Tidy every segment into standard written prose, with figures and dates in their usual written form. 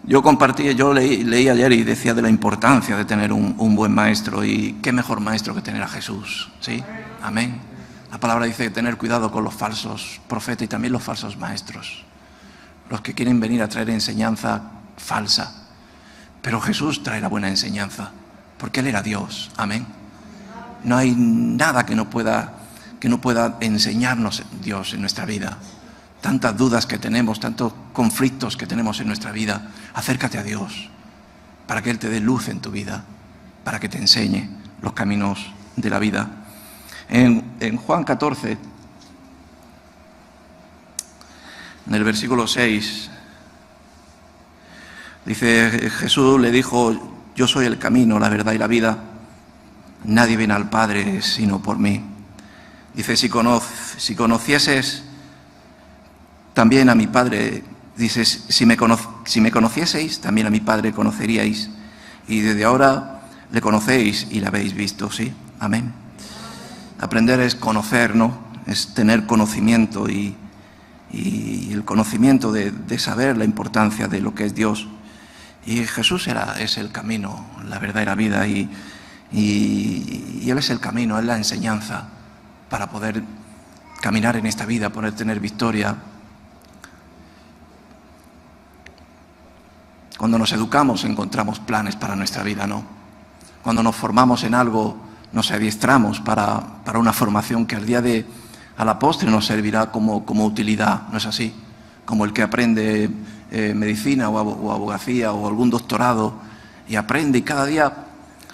Yo leí ayer y decía de la importancia de tener un buen maestro, y qué mejor maestro que tener a Jesús, ¿sí? Amén. La palabra dice tener cuidado con los falsos profetas y también los falsos maestros, los que quieren venir a traer enseñanza falsa. Pero Jesús trae la buena enseñanza, porque Él era Dios, amén. No hay nada que no pueda enseñarnos Dios en nuestra vida. Tantas dudas que tenemos, tantos conflictos que tenemos en nuestra vida, acércate a Dios para que Él te dé luz en tu vida, para que te enseñe los caminos de la vida. En Juan 14, en el versículo 6, dice, Jesús le dijo, yo soy el camino, la verdad y la vida. Nadie viene al Padre sino por mí. Dice, si conocieses también a mi Padre, dice, si me conocieseis, también a mi Padre conoceríais. Y desde ahora le conocéis y le habéis visto, ¿sí? Amén. Aprender es conocer, ¿no? Es tener conocimiento y el conocimiento de saber la importancia de lo que es Dios. Y Jesús es el camino, la verdad y la vida, y Él es el camino, es la enseñanza para poder caminar en esta vida, poder tener victoria. Cuando nos educamos encontramos planes para nuestra vida, ¿no? Cuando nos formamos en algo, nos adiestramos para una formación que a la postre nos servirá como utilidad, ¿no es así? Como el que aprende medicina o abogacía o algún doctorado y aprende, y cada día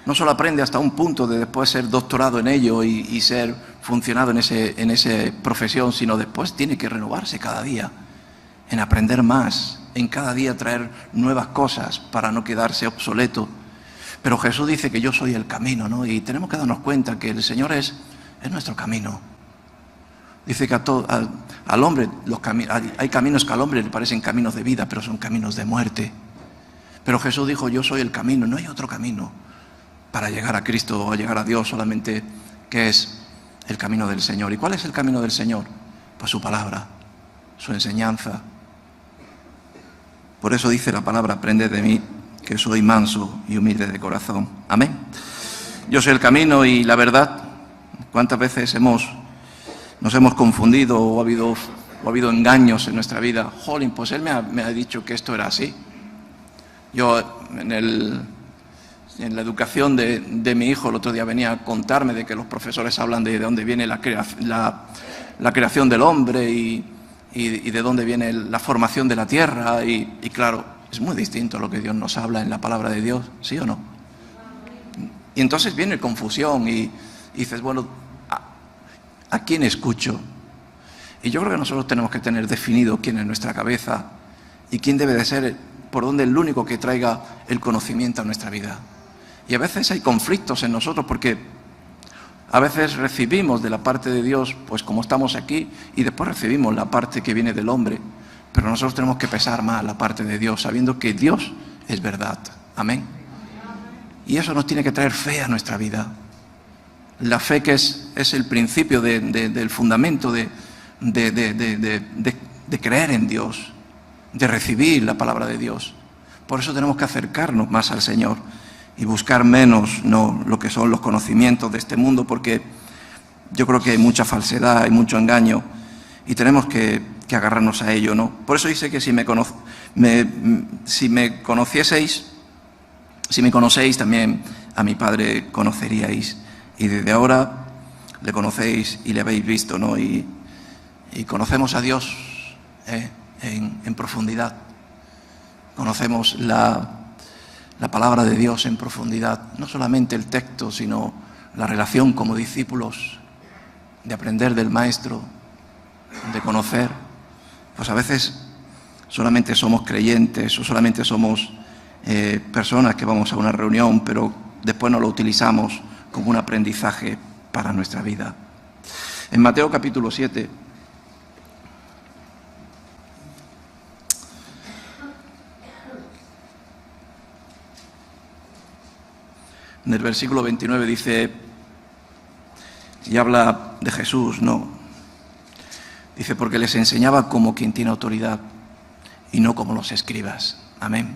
no solo aprende hasta un punto de después ser doctorado en ello y ser funcionado en esa profesión, sino después tiene que renovarse cada día en aprender más, en cada día traer nuevas cosas para no quedarse obsoleto. Pero Jesús dice que yo soy el camino, ¿no? Y tenemos que darnos cuenta que el Señor es nuestro camino. Dice que al hombre, hay caminos que al hombre le parecen caminos de vida, pero son caminos de muerte. Pero Jesús dijo, yo soy el camino, no hay otro camino para llegar a Cristo o llegar a Dios, solamente que es el camino del Señor. ¿Y cuál es el camino del Señor? Pues su palabra, su enseñanza. Por eso dice la palabra, aprended de mí, que soy manso y humilde de corazón. Amén. Yo soy el camino y la verdad. ¿Cuántas veces nos hemos confundido o ha habido engaños en nuestra vida? Jolín, pues él me ha dicho que esto era así. Yo en la educación de mi hijo el otro día venía a contarme de que los profesores hablan de dónde viene la creación del hombre y de dónde viene la formación de la tierra y claro, es muy distinto a lo que Dios nos habla en la palabra de Dios, ¿sí o no? Y entonces viene confusión y dices, bueno, ¿a quién escucho? Y yo creo que nosotros tenemos que tener definido quién es nuestra cabeza y quién debe de ser, por donde el único que traiga el conocimiento a nuestra vida. Y a veces hay conflictos en nosotros porque a veces recibimos de la parte de Dios, pues como estamos aquí, y después recibimos la parte que viene del hombre. Pero nosotros tenemos que pesar más la parte de Dios, sabiendo que Dios es verdad. Amén. Y eso nos tiene que traer fe a nuestra vida. La fe que es el principio del fundamento de creer en Dios, de recibir la palabra de Dios. Por eso tenemos que acercarnos más al Señor y buscar menos lo que son los conocimientos de este mundo, porque yo creo que hay mucha falsedad, hay mucho engaño y tenemos que agarrarnos a ello, ¿no? Por eso dice que si me conocéis, también a mi Padre conoceríais. Y desde ahora le conocéis y le habéis visto, ¿no? Y conocemos a Dios en profundidad. Conocemos la palabra de Dios en profundidad. No solamente el texto, sino la relación como discípulos, de aprender del Maestro, de conocer. Pues a veces solamente somos creyentes o solamente somos personas que vamos a una reunión, pero después no lo utilizamos como un aprendizaje para nuestra vida. En Mateo capítulo 7, en el versículo 29 dice, y habla de Jesús, ¿no? Dice, porque les enseñaba como quien tiene autoridad y no como los escribas. Amén.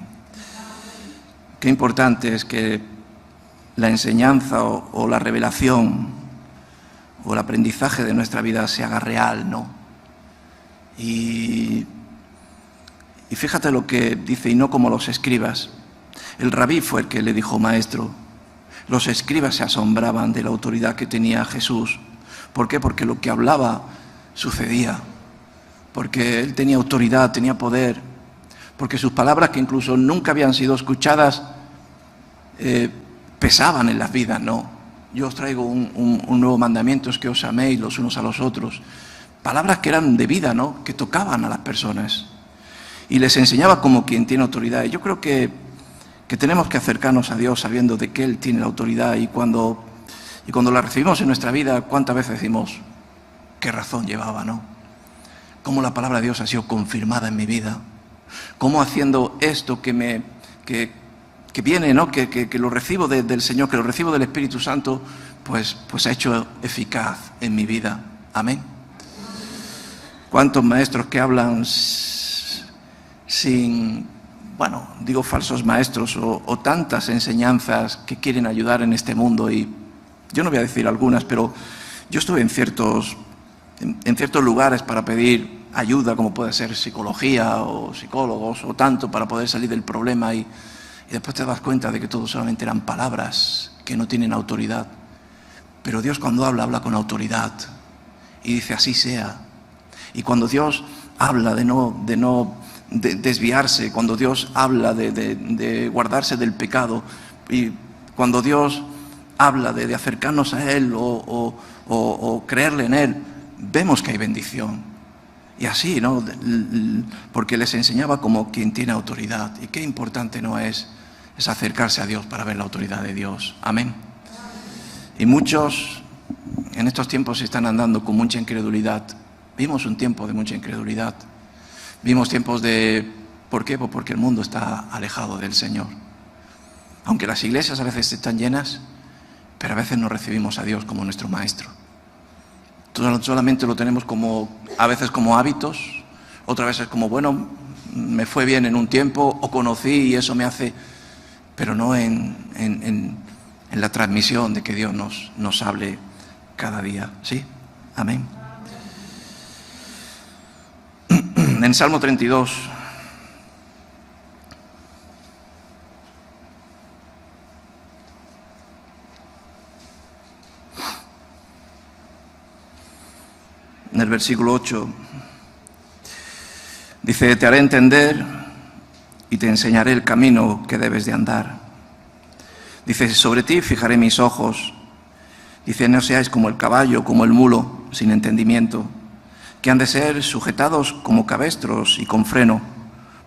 Qué importante es que la enseñanza o la revelación o el aprendizaje de nuestra vida se haga real, ¿no? Y fíjate lo que dice, y no como los escribas. El rabí fue el que le dijo: maestro. Los escribas se asombraban de la autoridad que tenía Jesús. ¿Por qué? Porque lo que hablaba sucedía. Porque él tenía autoridad, tenía poder. Porque sus palabras, que incluso nunca habían sido escuchadas, pesaban en las vidas, ¿no? Yo os traigo un nuevo mandamiento, es que os améis los unos a los otros. Palabras que eran de vida, ¿no? Que tocaban a las personas. Y les enseñaba como quien tiene autoridad. Y yo creo que tenemos que acercarnos a Dios sabiendo de que Él tiene la autoridad. Y cuando la recibimos en nuestra vida, ¿cuántas veces decimos qué razón llevaba, ¿no? Cómo la palabra de Dios ha sido confirmada en mi vida. Cómo haciendo esto que viene, ¿no? Que lo recibo del Señor, que lo recibo del Espíritu Santo, pues ha hecho eficaz en mi vida. Amén. ¿Cuántos maestros que hablan sin, bueno, digo falsos maestros o tantas enseñanzas que quieren ayudar en este mundo? Y yo no voy a decir algunas, pero yo estuve en ciertos lugares para pedir ayuda, como puede ser psicología o psicólogos o tanto, para poder salir del problema, y después te das cuenta de que todo solamente eran palabras que no tienen autoridad. Pero Dios, cuando habla con autoridad y dice: así sea. Y cuando Dios habla de no desviarse, cuando Dios habla de guardarse del pecado, y cuando Dios habla de acercarnos a Él o creerle en Él, vemos que hay bendición. Y así, ¿no? Porque les enseñaba como quien tiene autoridad. Y qué importante no es acercarse a Dios para ver la autoridad de Dios. Amén. Y muchos en estos tiempos están andando con mucha incredulidad. Vimos un tiempo de mucha incredulidad. Vimos tiempos de... ¿Por qué? Pues porque el mundo está alejado del Señor. Aunque las iglesias a veces están llenas, pero a veces no recibimos a Dios como nuestro Maestro. Solamente lo tenemos a veces como hábitos, otras veces como, bueno, me fue bien en un tiempo, o conocí y eso me hace... Pero no en la transmisión de que Dios nos hable cada día. ¿Sí? Amén. En Salmo 32, en el versículo 8, dice: te haré entender y te enseñaré el camino que debes de andar. Dice: sobre ti fijaré mis ojos. Dice: no seáis como el caballo, como el mulo, sin entendimiento, que han de ser sujetados como cabestros y con freno,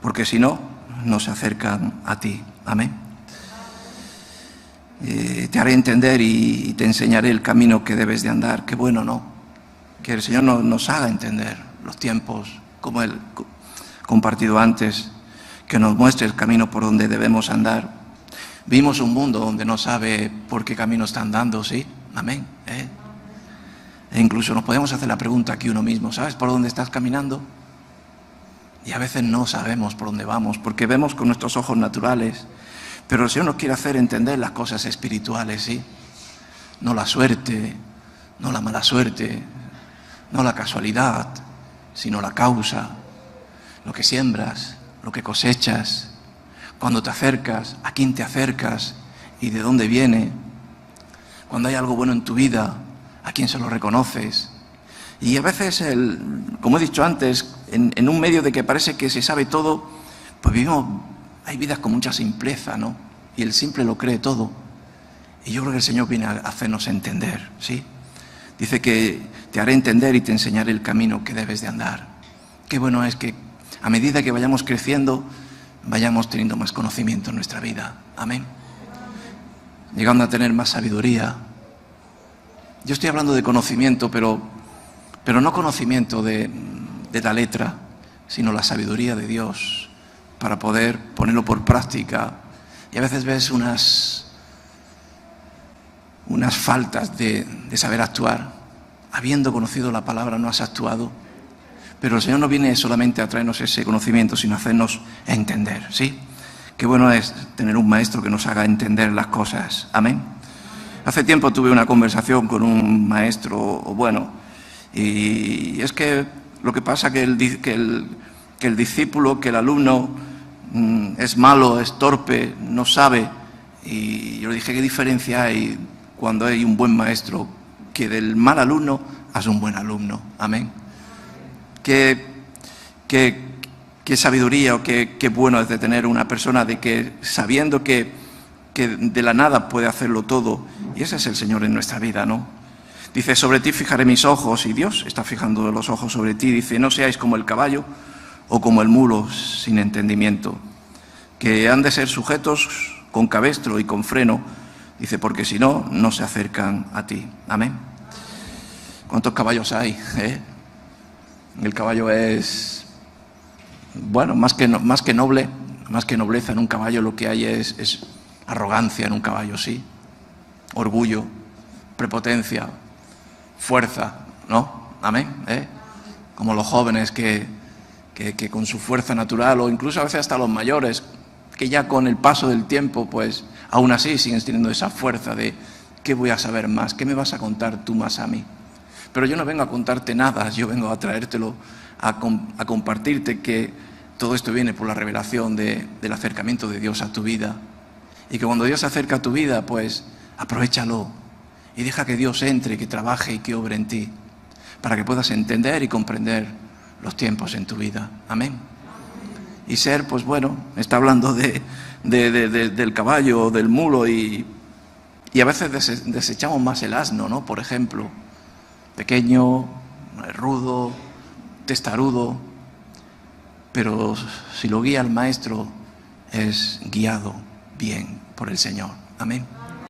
porque si no, no se acercan a ti. Amén. Te haré entender y te enseñaré el camino que debes de andar. Qué bueno, ¿no? Que el Señor nos haga entender los tiempos, como Él compartido antes, que nos muestre el camino por donde debemos andar. Vimos un mundo donde no sabe por qué camino está andando, ¿sí? Amén. E incluso nos podemos hacer la pregunta aquí uno mismo: ¿sabes por dónde estás caminando? Y a veces no sabemos por dónde vamos, porque vemos con nuestros ojos naturales. Pero el Señor nos quiere hacer entender las cosas espirituales, ¿sí? No la suerte, no la mala suerte, no la casualidad, sino la causa, lo que siembras, lo que cosechas, cuando te acercas, a quién te acercas y de dónde viene. Cuando hay algo bueno en tu vida, a quién se lo reconoces. Y a veces, como he dicho antes, en un medio de que parece que se sabe todo, pues hay vidas con mucha simpleza, ¿no? Y el simple lo cree todo. Y yo creo que el Señor viene a hacernos entender, ¿sí? Dice que te haré entender y te enseñaré el camino que debes de andar. Qué bueno es que a medida que vayamos creciendo, vayamos teniendo más conocimiento en nuestra vida. Amén. Llegando a tener más sabiduría. Yo estoy hablando de conocimiento, pero no conocimiento de la letra, sino la sabiduría de Dios, para poder ponerlo por práctica. Y a veces ves unas faltas de saber actuar. Habiendo conocido la palabra, no has actuado. Pero el Señor no viene solamente a traernos ese conocimiento, sino a hacernos entender, ¿sí? Qué bueno es tener un maestro que nos haga entender las cosas. Amén. Hace tiempo tuve una conversación con un maestro, bueno, y es que lo que pasa que el discípulo, que el alumno es malo, es torpe, no sabe. Y yo le dije, ¿qué diferencia hay cuando hay un buen maestro? Que del mal alumno haz un buen alumno. Amén. Qué sabiduría o qué bueno es de tener una persona de que sabiendo que de la nada puede hacerlo todo. Y ese es el Señor en nuestra vida, ¿no? Dice, sobre ti fijaré mis ojos, y Dios está fijando los ojos sobre ti. Dice, no seáis como el caballo o como el mulo sin entendimiento, que han de ser sujetos con cabestro y con freno. Dice, porque si no, no se acercan a ti. Amén. ¿Cuántos caballos hay? El caballo es, bueno, más que noble, más que nobleza en un caballo, lo que hay es arrogancia en un caballo, sí. Orgullo, prepotencia, fuerza, ¿no? Amén. Como los jóvenes que con su fuerza natural, o incluso a veces hasta los mayores, que ya con el paso del tiempo, pues aún así siguen teniendo esa fuerza de ¿qué voy a saber más? ¿Qué me vas a contar tú más a mí? Pero yo no vengo a contarte nada, yo vengo a traértelo, a compartirte que todo esto viene por la revelación del acercamiento de Dios a tu vida. Y que cuando Dios se acerca a tu vida, pues aprovéchalo y deja que Dios entre, que trabaje y que obre en ti, para que puedas entender y comprender los tiempos en tu vida. Amén. Y ser, pues bueno, está hablando del caballo, del mulo, y a veces desechamos más el asno, ¿no? Por ejemplo, pequeño, rudo, testarudo, pero si lo guía el maestro es guiado bien por el Señor. Amén.